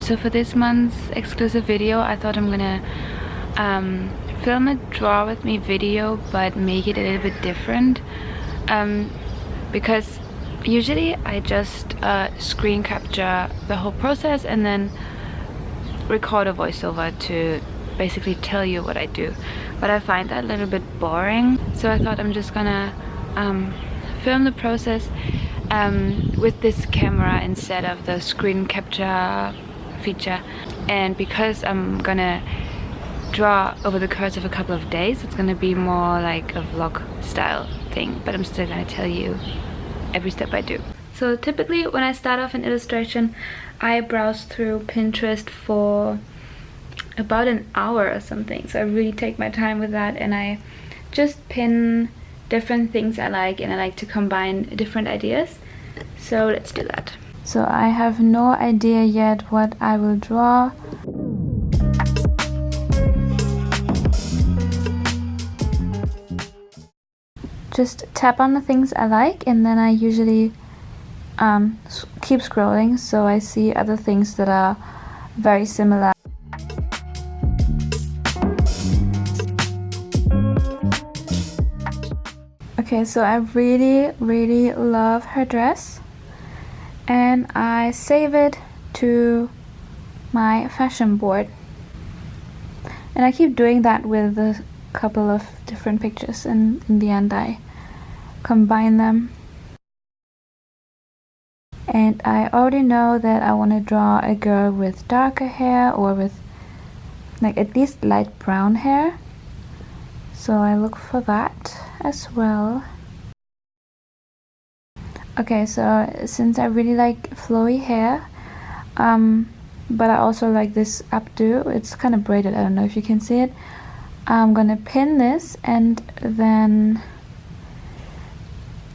So for this month's exclusive video, I thought I'm gonna film a draw with me video, but make it a little bit different, because usually I just screen capture the whole process and then record a voiceover to basically tell you what I do, but I find that a little bit boring. So I thought I'm just gonna film the process with this camera instead of the screen capture feature. And because I'm gonna draw over the course of a couple of days, it's gonna be more like a vlog style thing, but I'm still gonna tell you every step I do. So typically when I start off an illustration, I browse through Pinterest for about an hour or something. So I really take my time with that, and I just pin different things I like, and I like to combine different ideas. So let's do that. So I have no idea yet what I will draw. Just tap on the things I like, and then I usually keep scrolling so I see other things that are very similar. Okay, so I really love her dress, and I save it to my fashion board, and I keep doing that with a couple of different pictures, and in the end I combine them. And I already know that I want to draw a girl with darker hair, or with like at least light brown hair, so I look for that as well. Okay, so since I really like flowy hair, but I also like this updo, it's kind of braided, I don't know if you can see it, I'm gonna pin this and then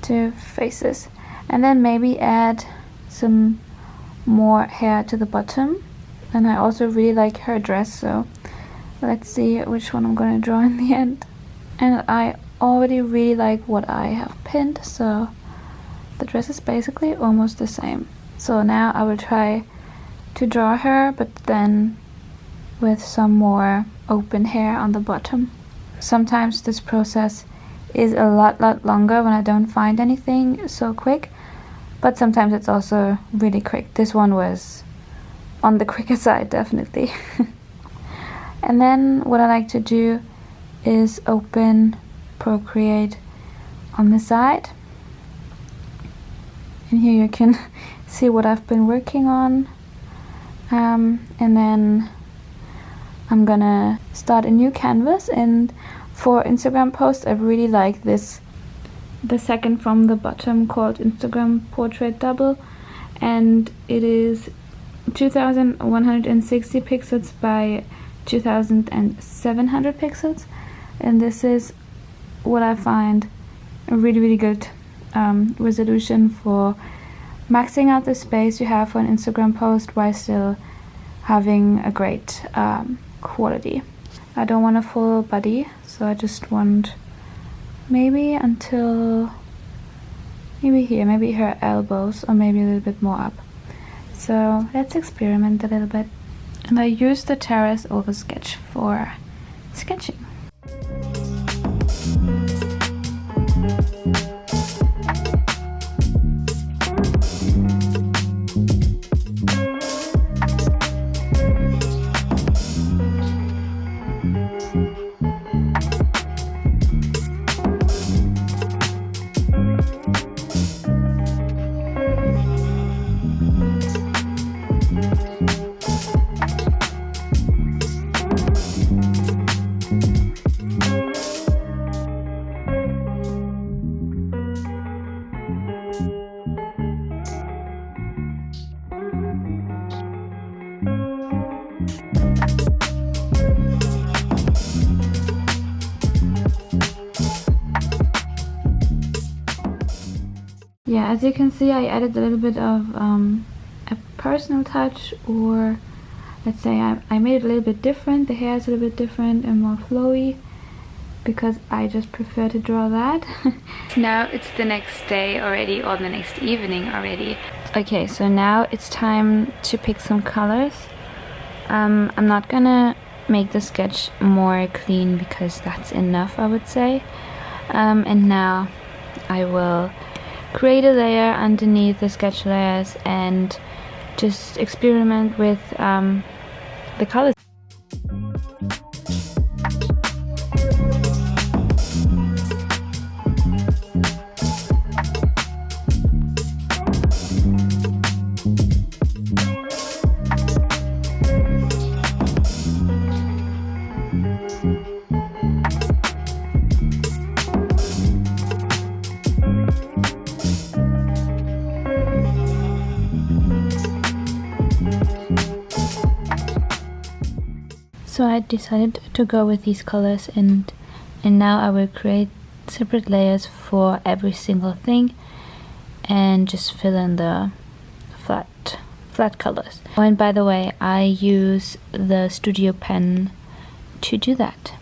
to faces, and then maybe add some more hair to the bottom. And I also really like her dress, so let's see which one I'm gonna draw in the end. And I already really like what I have pinned, so the dress is basically almost the same. So now I will try to draw her, but then with some more open hair on the bottom. Sometimes this process is a lot longer when I don't find anything so quick, but sometimes it's also really quick. This one was on the quicker side, definitely. And then what I like to do is open Procreate on the side, and here you can see what I've been working on, and then I'm gonna start a new canvas. And for Instagram posts, I really like this, the second from the bottom, called Instagram Portrait Double, and it is 2160 pixels by 2700 pixels, and this is what I find a really good resolution for maxing out the space you have for an Instagram post while still having a great quality. I don't want a full body, so I just want maybe until maybe here, maybe her elbows, or maybe a little bit more up. So let's experiment a little bit. And I use the Terrace Over Sketch for sketching. Yeah, as you can see, I added a little bit of a personal touch, or let's say I made it a little bit different. The hair is a little bit different and more flowy, because I just prefer to draw that. Now it's the next day already, or the next evening already. Okay, so now it's time to pick some colors. I'm not gonna make the sketch more clean because that's enough, I would say. And now I will create a layer underneath the sketch layers and just experiment with the colors. So I decided to go with these colors, and now I will create separate layers for every single thing and just fill in the flat colors. Oh, and by the way, I use the studio pen to do that.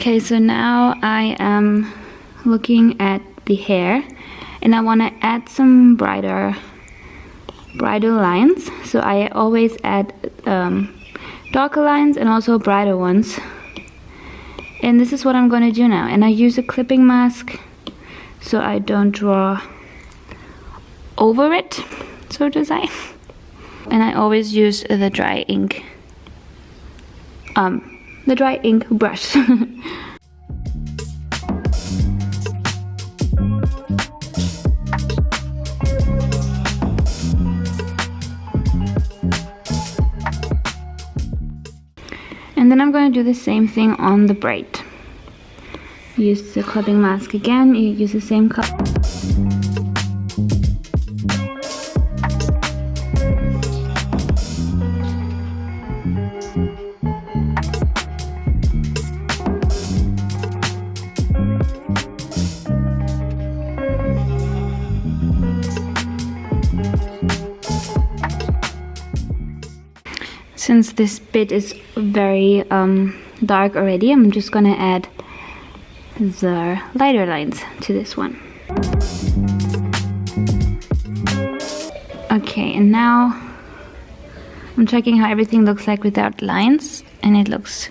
Okay, so now I am looking at the hair and I want to add some brighter lines. So I always add darker lines and also brighter ones. And this is what I'm going to do now. And I use a clipping mask so I don't draw over it, so to say. And I always use the dry ink brush. And then I'm going to do the same thing on the braid. Use the clipping mask again, you use the same color. Since this bit is very dark already, I'm just gonna add the lighter lines to this one. Okay, and now I'm checking how everything looks like without lines, and it looks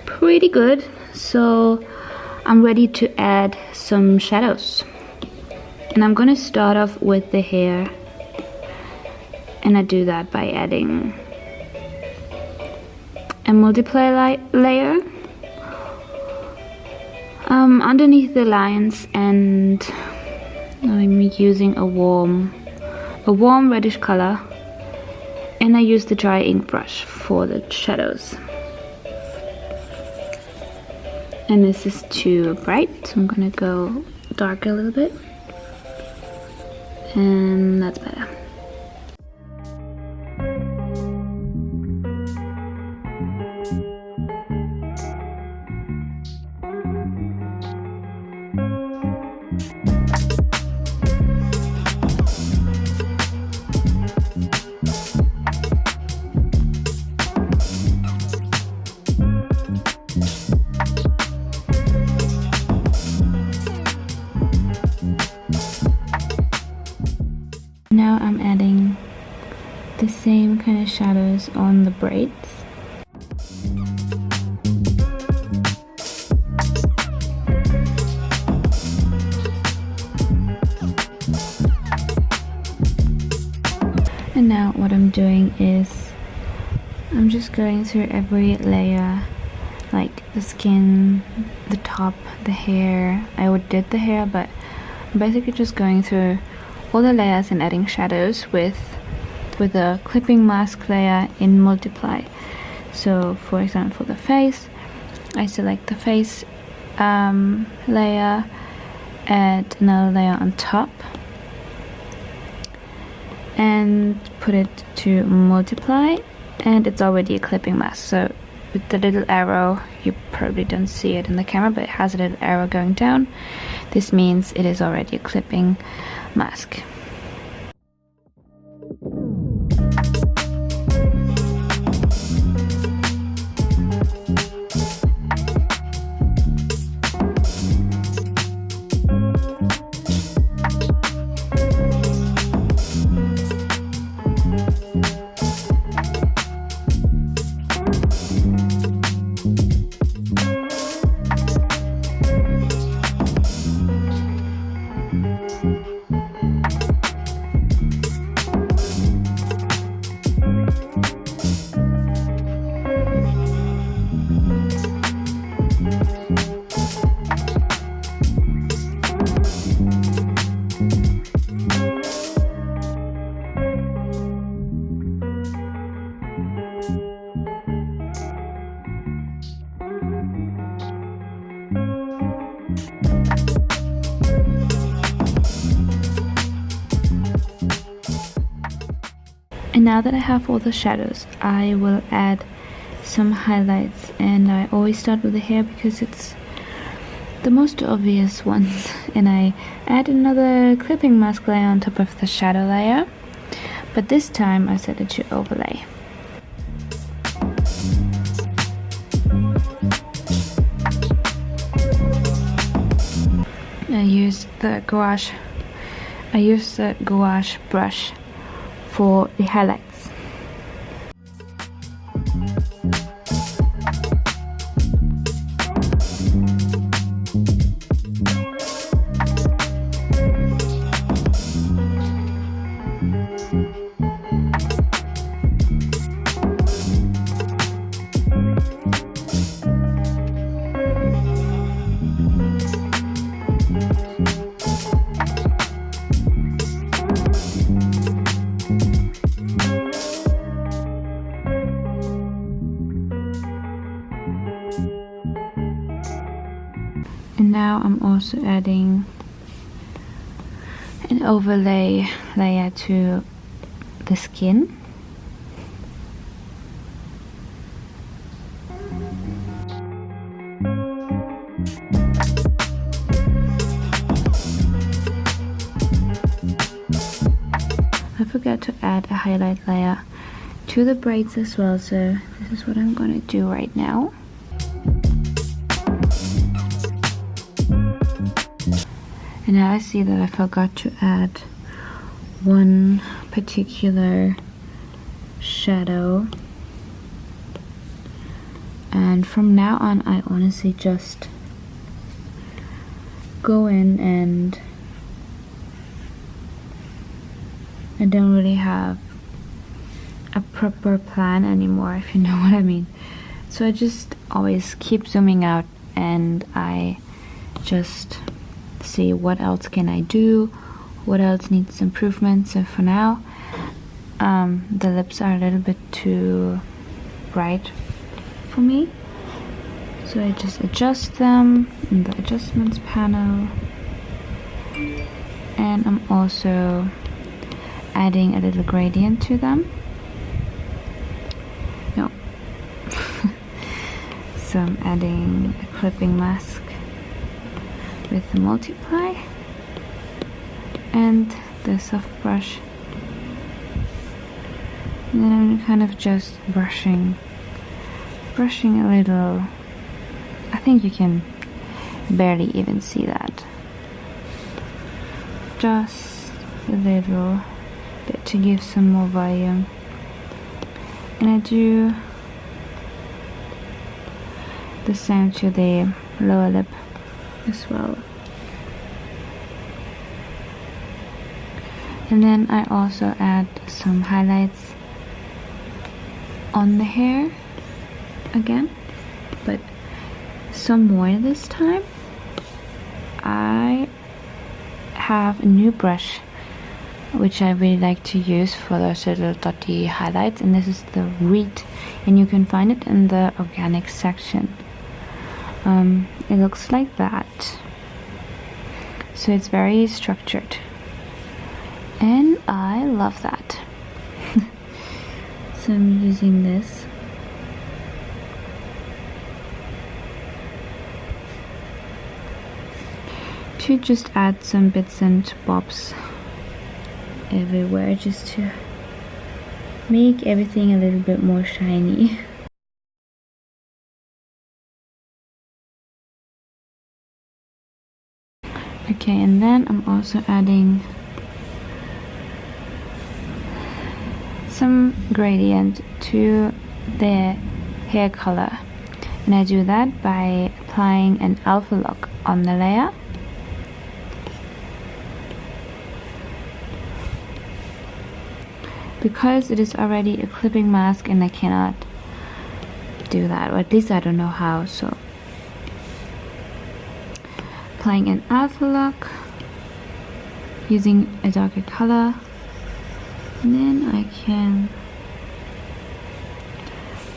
pretty good. So I'm ready to add some shadows. And I'm gonna start off with the hair, and I do that by adding a multiply layer underneath the lines, and I'm using a warm reddish color, and I use the dry ink brush for the shadows. And this is too bright, so I'm gonna go darker a little bit, and that's better. Now I'm adding the same kind of shadows on the braids. And now what I'm doing is I'm just going through every layer, like the skin, the top, the hair. I did the hair, but I'm basically just going through all the layers and adding shadows with a clipping mask layer in multiply. So for example, for the face, I select the face layer, add another layer on top, and put it to multiply, and it's already a clipping mask. So with the little arrow, you probably don't see it in the camera, but it has a little arrow going down. This means it is already a clipping mask. And now that I have all the shadows, I will add some highlights, and I always start with the hair because it's the most obvious ones. And I add another clipping mask layer on top of the shadow layer, but this time I set it to overlay. use the gouache brush for the highlights. And now I'm also adding an overlay layer to the skin. I forgot to add a highlight layer to the braids as well, so this is what I'm gonna do right now. And now I see that I forgot to add one particular shadow. And from now on, I honestly just go in and I don't really have a proper plan anymore, if you know what I mean. So I just always keep zooming out and I just see what else can I do, what else needs improvement. So for now, the lips are a little bit too bright for me, so I just adjust them in the adjustments panel. And I'm also adding a little gradient to them. No. So I'm adding a clipping mask with the multiply and the soft brush, and then I'm kind of just brushing a little. I think you can barely even see that, just a little bit to give some more volume. And I do the same to the lower lip as well. And then I also add some highlights on the hair again, but some more this time. I have a new brush which I really like to use for those little dotty highlights, and this is the Reed, and you can find it in the organic section. It looks like that, so it's very structured and I love that. So I'm using this to just add some bits and bobs everywhere, just to make everything a little bit more shiny. Okay, and then I'm also adding some gradient to the hair color, and I do that by applying an alpha lock on the layer. Because it is already a clipping mask and I cannot do that, or at least I don't know how, so applying an alpha lock using a darker color, and then I can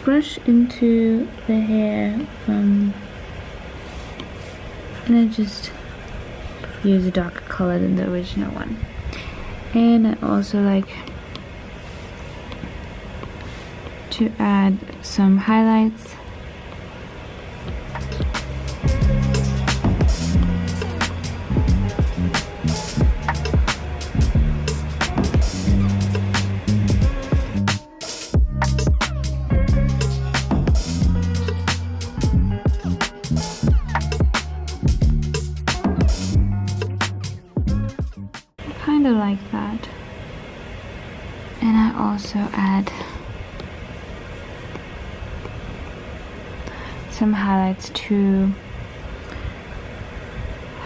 brush into the hair and I just use a darker color than the original one. And I also like to add some highlights. some highlights to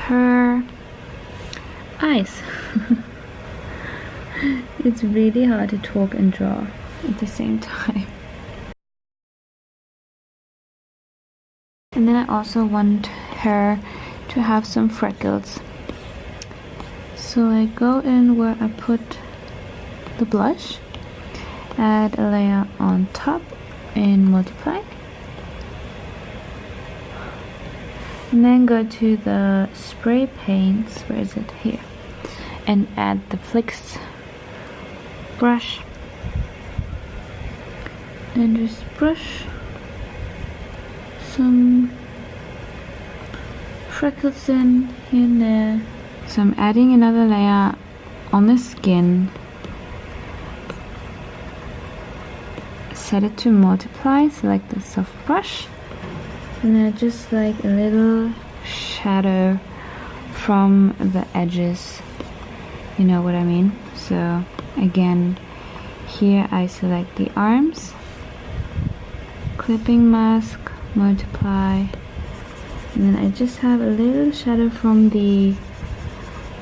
her eyes. It's really hard to talk and draw at the same time. And then I also want her to have some freckles. So I go in where I put the blush, add a layer on top and multiply. And then go to the spray paints, where is it? Here. And add the flicks brush. And just brush some freckles in here and there. So I'm adding another layer on the skin. Set it to multiply, select the soft brush. And then just like a little shadow from the edges. You know what I mean? So again, here I select the arms. Clipping mask, multiply. And then I just have a little shadow from the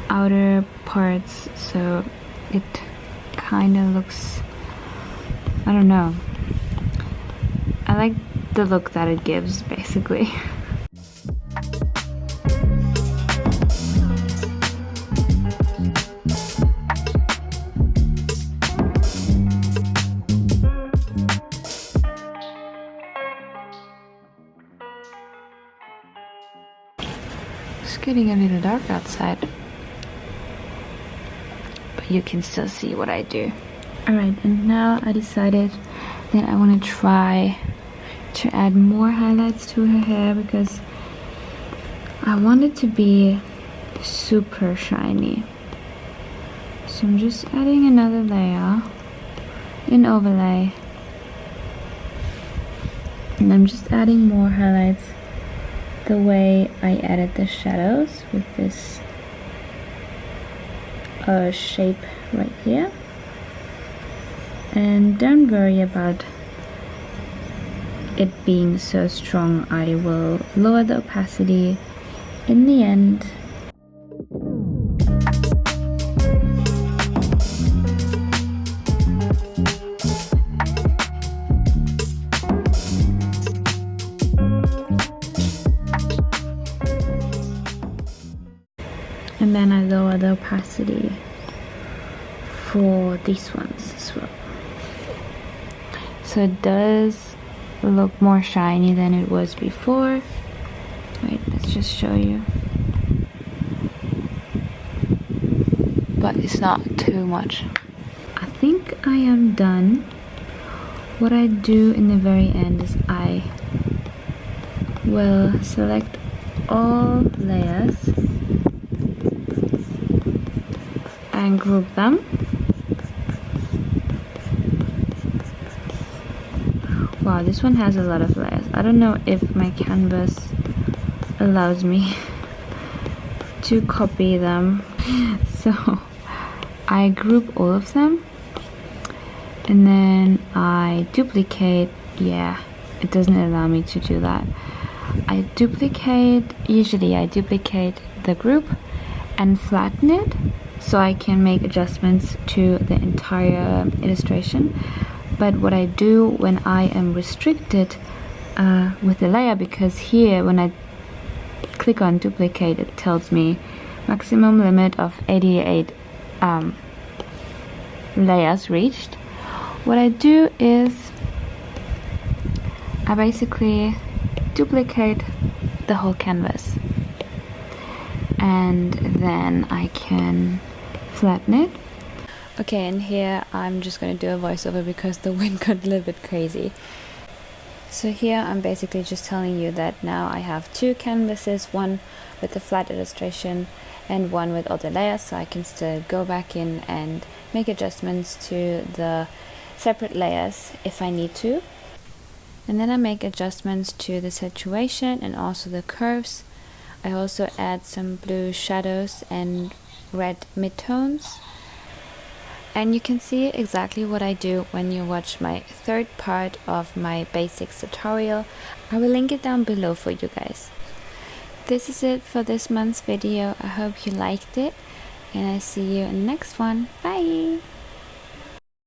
outer parts, so it kind of looks, I don't know, I like the look that it gives, basically. It's getting a little dark outside, but you can still see what I do. Alright, and now I decided that I want to try to add more highlights to her hair because I want it to be super shiny. So I'm just adding another layer in overlay, and I'm just adding more highlights the way I added the shadows with this shape right here. And don't worry about it being so strong. I will lower the opacity in the end. And then I lower the opacity for these ones as well. So it does look more shiny than it was before. Wait, let's just show you. But it's not too much. I think I am done. What I do in the very end is I will select all layers and group them. Wow, this one has a lot of layers. I don't know if my canvas allows me to copy them. So I group all of them and then I duplicate. Yeah, it doesn't allow me to do that. Usually I duplicate the group and flatten it so I can make adjustments to the entire illustration. But what I do when I am restricted with the layer, because here when I click on duplicate it tells me maximum limit of 88 layers reached, what I do is I basically duplicate the whole canvas and then I can flatten it. Okay, and here I'm just going to do a voiceover because the wind got a little bit crazy. So here I'm basically just telling you that now I have two canvases, one with the flat illustration and one with all the layers, so I can still go back in and make adjustments to the separate layers if I need to. And then I make adjustments to the saturation and also the curves. I also add some blue shadows and red midtones. And you can see exactly what I do when you watch my third part of my basics tutorial. I will link it down below for you guys. This is it for this month's video. I hope you liked it, and I see you in the next one. Bye!